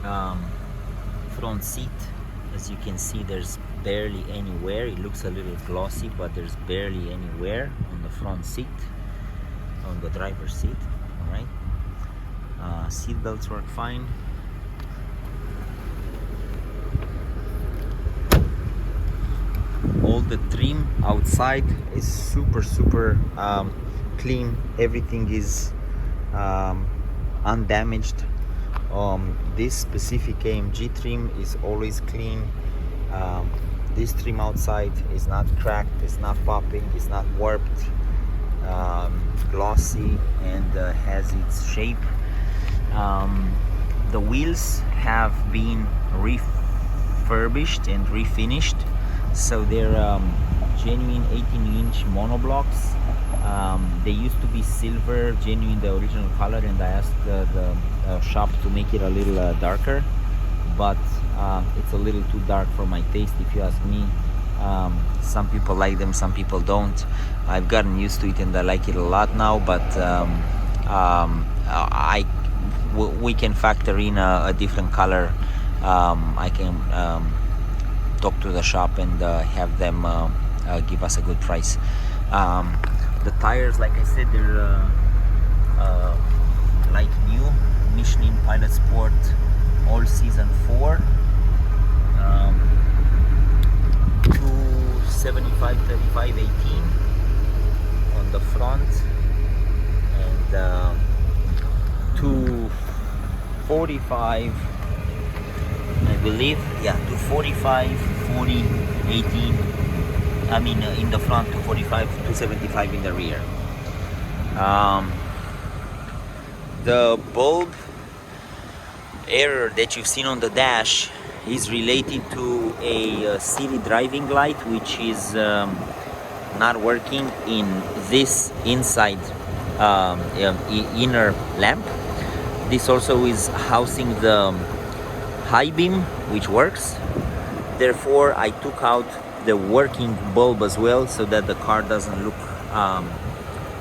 um, front seat. As you can see, there's barely any wear. It looks a little glossy, but there's barely any wear on the front seat, on the driver's seat. All right. Seat belts work fine. All the trim outside is super clean. Everything is undamaged. This specific AMG trim is always clean. This trim outside is not cracked, it's not popping, it's not warped, glossy, and has its shape. The wheels have been refurbished and refinished, so they're genuine 18-inch monoblocks. They used to be silver, genuine, the original color, and I asked the shop to make it a little darker, but it's a little too dark for my taste, if you ask me. Some people like them, some people don't. I've gotten used to it and I like it a lot now, but we can factor in a different color. I can talk to the shop and have them give us a good price. The tires, like I said, they're like new Michelin Pilot Sport All Season 4, 275 35 18 on the front, and 245, I believe, yeah, 245 40 18. I mean, in the front, 245, 275 in the rear. The bulb error that you've seen on the dash is related to a city driving light, which is not working in this inside inner lamp. This also is housing the high beam, which works. Therefore, I took out the working bulb as well, so that the car doesn't look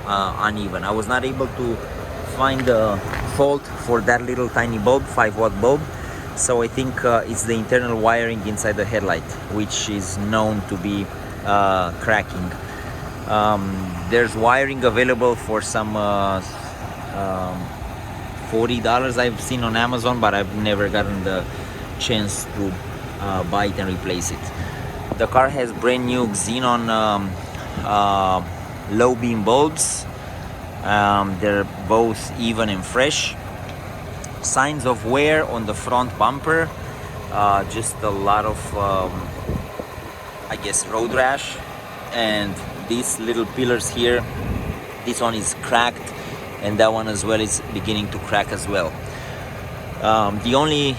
uneven. I was not able to find the fault for that little tiny bulb, 5-watt bulb, so I think it's the internal wiring inside the headlight, which is known to be cracking. There's wiring available for some $40 I've seen on Amazon, but I've never gotten the chance to buy it and replace it. The car has brand new xenon low beam bulbs. They're both even and fresh. Signs of wear on the front bumper, just a lot of I guess road rash, and these little pillars here, this one is cracked, and that one as well is beginning to crack as well. The only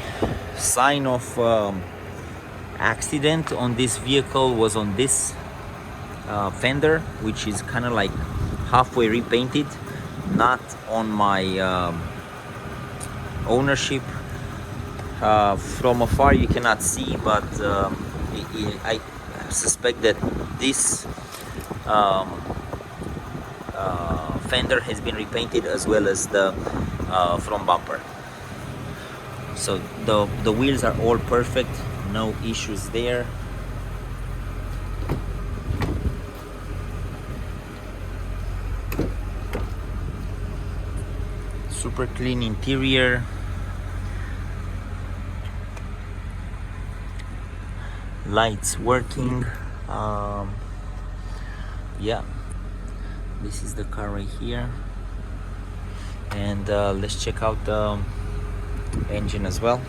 sign of accident on this vehicle was on this fender, which is kind of like halfway repainted, not on my ownership. From afar you cannot see, but I suspect that this fender has been repainted, as well as the front bumper. So the wheels are all perfect, no issues there. Super clean interior. Lights working. Yeah, this is the car right here, and let's check out the engine as well.